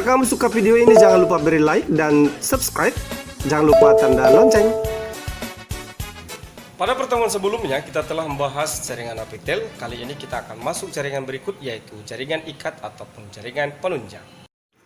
Jika kamu suka video ini, jangan lupa beri like dan subscribe. Jangan lupa tanda lonceng. Pada pertemuan sebelumnya kita telah membahas jaringan apitel. Kali ini kita akan masuk jaringan berikut, yaitu jaringan ikat ataupun jaringan penunjang.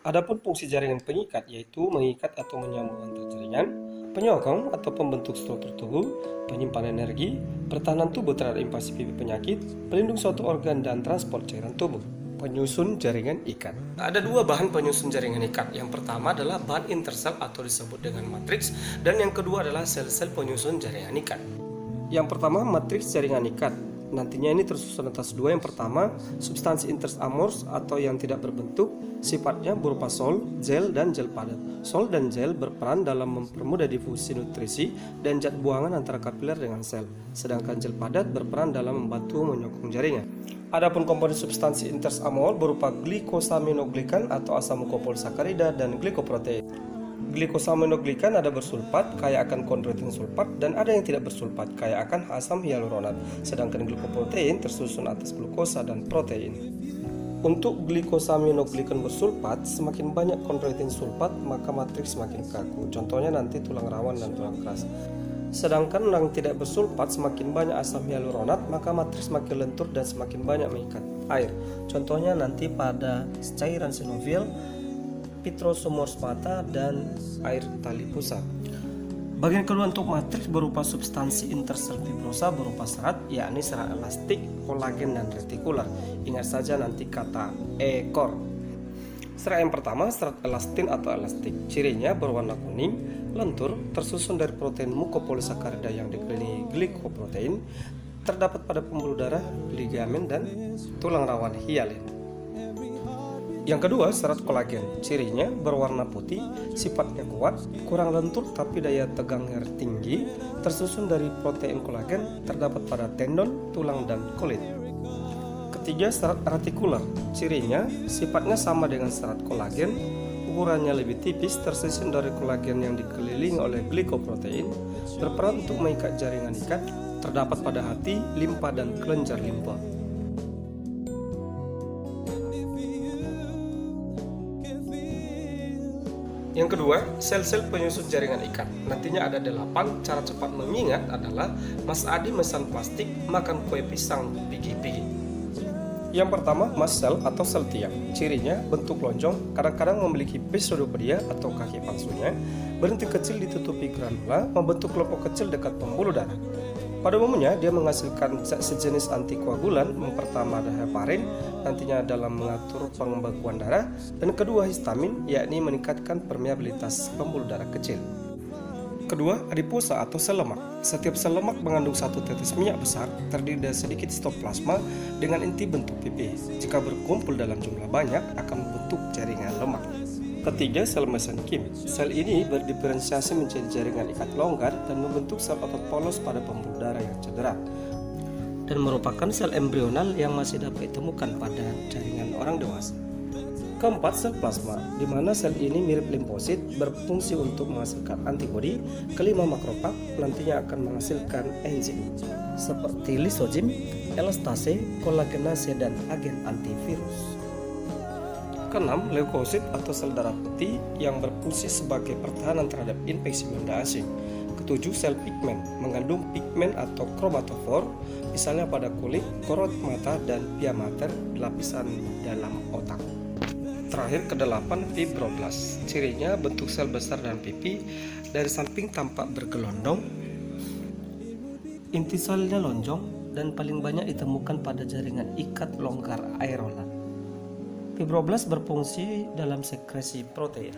Adapun fungsi jaringan pengikat yaitu mengikat atau menyambung antar jaringan, penyokong atau pembentuk struktur tubuh, penyimpan energi, pertahanan tubuh terhadap invasi penyakit, pelindung suatu organ dan transport cairan tubuh. Penyusun jaringan ikat. Ada dua bahan penyusun jaringan ikat. Yang pertama adalah bahan intersel atau disebut dengan matriks, dan yang kedua adalah sel-sel penyusun jaringan ikat. Yang pertama, matriks jaringan ikat. Nantinya ini tersusun atas dua. Yang pertama, substansi interamorfs atau yang tidak berbentuk, sifatnya berupa sol, gel, dan gel padat. Sol dan gel berperan dalam mempermudah difusi nutrisi dan zat buangan antara kapiler dengan sel, sedangkan gel padat berperan dalam membantu menyokong jaringan. Adapun komponen substansi interamorf berupa glikosaminoglikan atau asam mukopolisakarida dan glikoprotein. Glikosaminoglikan ada bersulfat kaya akan kondroitin sulfat dan ada yang tidak bersulfat kaya akan asam hyaluronat, sedangkan glikoprotein tersusun atas glukosa dan protein. Untuk glikosaminoglikan bersulfat, semakin banyak kondroitin sulfat maka matriks semakin kaku, contohnya nanti tulang rawan dan tulang keras. Sedangkan yang tidak bersulfat, semakin banyak asam hyaluronat maka matriks semakin lentur dan semakin banyak mengikat air, contohnya nanti pada cairan sinovial, pitrosomorfata, dan air tali pusat. Bagian kedua untuk matriks berupa substansi intersel fibrosa berupa serat, yakni serat elastik, kolagen, dan retikular. Ingat saja nanti kata ekor. Serat yang pertama, serat elastin atau elastik. Cirinya berwarna kuning, lentur, tersusun dari protein mukopolisakarida yang dikelilingi glikoprotein, terdapat pada pembuluh darah, ligamen, dan tulang rawan hialin. Yang kedua, serat kolagen. Cirinya berwarna putih, sifatnya kuat, kurang lentur tapi daya tegangnya tinggi, tersusun dari protein kolagen, terdapat pada tendon, tulang, dan kulit. Ketiga, serat retikular. Cirinya sifatnya sama dengan serat kolagen, ukurannya lebih tipis, tersusun dari kolagen yang dikelilingi oleh glikoprotein, berperan untuk mengikat jaringan ikat, terdapat pada hati, limpa, dan kelenjar limpa. Yang kedua, sel-sel penyusun jaringan ikat. Nantinya ada 8. Cara cepat mengingat adalah Mas Adi mesan plastik, makan kue pisang, pigi-pigi. Yang pertama, mast cell atau sel tiang. Cirinya bentuk lonjong, kadang-kadang memiliki pseudopodia atau kaki palsunya, berhenti kecil ditutupi granula, membentuk kelompok kecil dekat pembuluh darah. Pada umumnya dia menghasilkan zat sejenis antikoagulan, pertama ada heparin, nantinya dalam mengatur pembekuan darah, dan kedua histamin, yakni meningkatkan permeabilitas pembuluh darah kecil. Kedua, adiposa atau sel lemak. Setiap sel lemak mengandung satu tetes minyak besar, terdiri dari sedikit sitoplasma dengan inti bentuk pipih. Jika berkumpul dalam jumlah banyak, akan membentuk jaringan lemak. Ketiga, sel mesenkim. Sel ini berdiferensiasi menjadi jaringan ikat longgar dan membentuk sel otot polos pada pembuluh darah yang cedera, dan merupakan sel embrional yang masih dapat ditemukan pada jaringan orang dewasa. Keempat, sel plasma, di mana sel ini mirip limfosit, berfungsi untuk menghasilkan antibodi. Kelima, makrofag, nantinya akan menghasilkan enzim seperti lisozim, elastase, kolagenase, dan agen antivirus. Keenam, leukosit atau sel darah putih yang berfungsi sebagai pertahanan terhadap infeksi benda asing. Ketujuh, sel pigmen, mengandung pigmen atau kromatofor, misalnya pada kulit, korot mata, dan pia mater, lapisan dalam otak. Terakhir, kedelapan, fibroblast. Cirinya bentuk sel besar dan pipi, dari samping tampak bergelondong, inti selnya lonjong, dan paling banyak ditemukan pada jaringan ikat longgar aerolat. Fibroblast berfungsi dalam sekresi protein.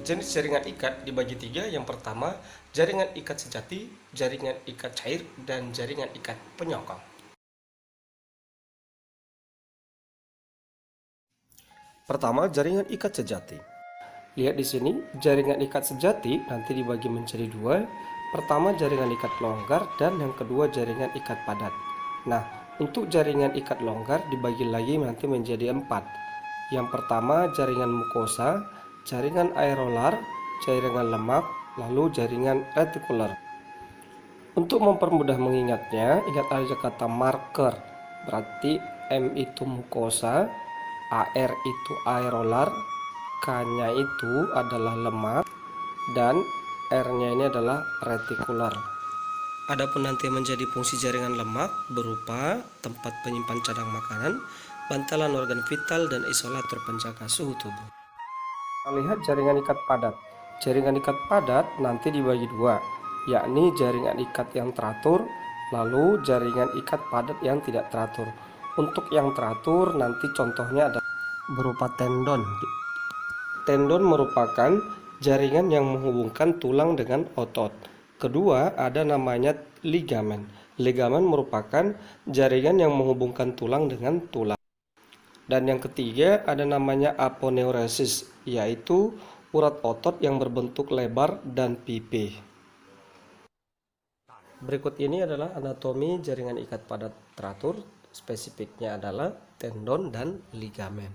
Jenis jaringan ikat dibagi 3. Yang pertama, jaringan ikat sejati, jaringan ikat cair, dan jaringan ikat penyokong. Pertama, jaringan ikat sejati. Lihat di sini, jaringan ikat sejati nanti dibagi menjadi 2. Pertama, jaringan ikat longgar, dan yang kedua, jaringan ikat padat. Nah, untuk jaringan ikat longgar dibagi lagi nanti menjadi 4. Yang pertama, jaringan mukosa, jaringan aerolar, jaringan lemak, lalu jaringan retikular. Untuk mempermudah mengingatnya, ingat aja kata marker. Berarti M itu mukosa, AR itu aerolar, K-nya itu adalah lemak, dan R-nya ini adalah retikular. Adapun nanti menjadi fungsi jaringan lemak berupa tempat penyimpan cadang makanan, bantalan organ vital, dan isolator penjaga suhu tubuh. Kita lihat jaringan ikat padat. Jaringan ikat padat nanti dibagi dua, yakni jaringan ikat yang teratur, lalu jaringan ikat padat yang tidak teratur. Untuk yang teratur nanti contohnya ada berupa tendon. Tendon merupakan jaringan yang menghubungkan tulang dengan otot. Kedua, ada namanya ligamen. Ligamen merupakan jaringan yang menghubungkan tulang dengan tulang. Dan yang ketiga, ada namanya aponeurosis, yaitu urat otot yang berbentuk lebar dan pipih. Berikut ini adalah anatomi jaringan ikat padat teratur. Spesifiknya adalah tendon dan ligamen.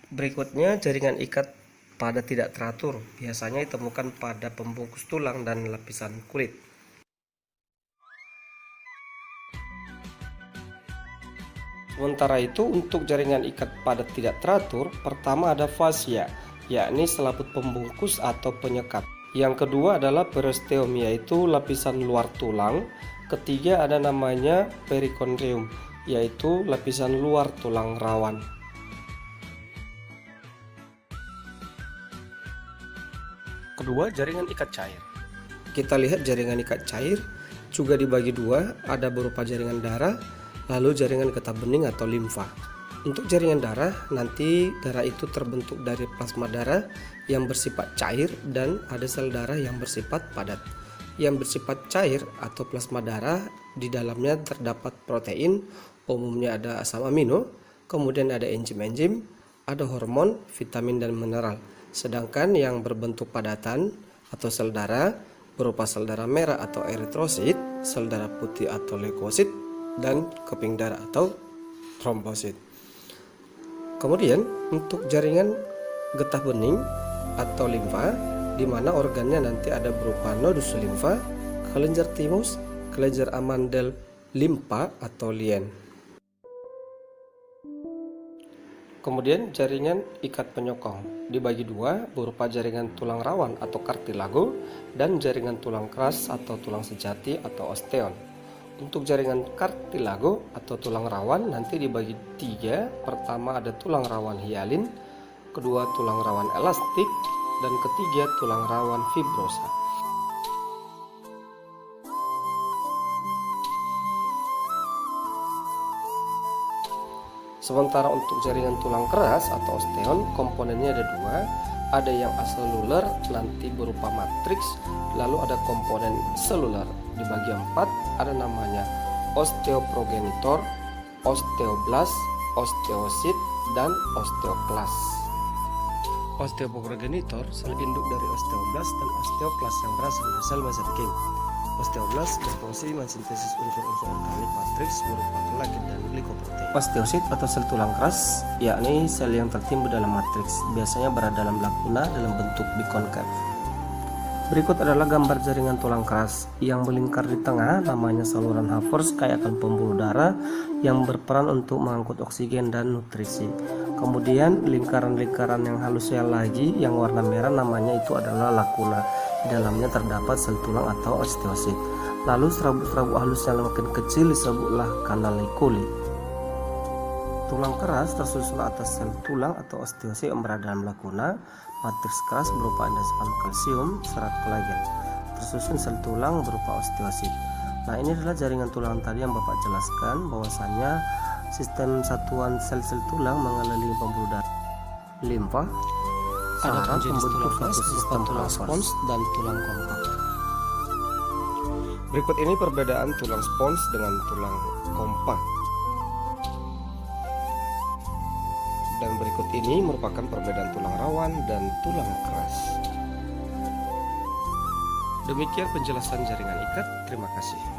Berikutnya jaringan ikat padat tidak teratur, biasanya ditemukan pada pembungkus tulang dan lapisan kulit. Sementara itu untuk jaringan ikat padat tidak teratur, pertama ada fascia, yakni selaput pembungkus atau penyekat. Yang kedua adalah periosteum, yaitu lapisan luar tulang. Ketiga ada namanya perikondrium, yaitu lapisan luar tulang rawan. Kedua, jaringan ikat cair. Kita lihat jaringan ikat cair juga dibagi dua, ada berupa jaringan darah, lalu jaringan getah bening atau limfa. Untuk jaringan darah, nanti darah itu terbentuk dari plasma darah yang bersifat cair dan ada sel darah yang bersifat padat. Yang bersifat cair atau plasma darah, di dalamnya terdapat protein, umumnya ada asam amino, kemudian ada enzim-enzim, ada hormon, vitamin, dan mineral. Sedangkan yang berbentuk padatan atau sel darah berupa sel darah merah atau eritrosit, sel darah putih atau leukosit, dan keping darah atau trombosit. Kemudian untuk jaringan getah bening atau limfa, di mana organnya nanti ada berupa nodus limfa, kelenjar timus, kelenjar amandel limpa atau lien. Kemudian jaringan ikat penyokong dibagi dua, berupa jaringan tulang rawan atau kartilago dan jaringan tulang keras atau tulang sejati atau osteon. Untuk jaringan kartilago atau tulang rawan nanti dibagi tiga. Pertama ada tulang rawan hialin, kedua tulang rawan elastik, dan ketiga tulang rawan fibrosa. Sementara untuk jaringan tulang keras atau osteon, komponennya ada dua, ada yang aseluler nanti berupa matriks, lalu ada komponen seluler. Di bagian 4 ada namanya osteoprogenitor, osteoblast, osteosit, dan osteoklas. Osteoprogenitor sel induk dari osteoblast dan osteoklas yang berasal dari sel mesenkim. Osteoblast berfungsi mensintesis unsur-unsur organik matriks berupa kolagen dan glikoprotein. Osteosit atau sel tulang keras, yakni sel yang tertimbun dalam matriks, biasanya berada dalam lakuna dalam bentuk bikonkave. Berikut adalah gambar jaringan tulang keras yang melingkar di tengah, namanya saluran Havers, kayak akan pembuluh darah yang berperan untuk mengangkut oksigen dan nutrisi. Kemudian lingkaran-lingkaran yang halusnya lagi yang warna merah, namanya itu adalah lakuna. Di dalamnya terdapat sel tulang atau osteosit. Lalu serabut-serabut halus yang makin kecil disebutlah kanal kulit. Tulang keras tersusun atas sel tulang atau osteosit yang berada dalam lakuna. Matriks keras berupa endospam kalsium, serat kolagen. Tersusun sel tulang berupa osteosit. Nah, ini adalah jaringan tulang tadi yang Bapak jelaskan, bahwasannya sistem satuan sel-sel tulang mengelilingi pembuluh darah, limfa, saraf, membentuk suatu sistem tulang spons dan tulang kompak. Berikut ini perbedaan tulang spons dengan tulang kompak. Dan berikut ini merupakan perbedaan tulang rawan dan tulang keras. Demikian penjelasan jaringan ikat. Terima kasih.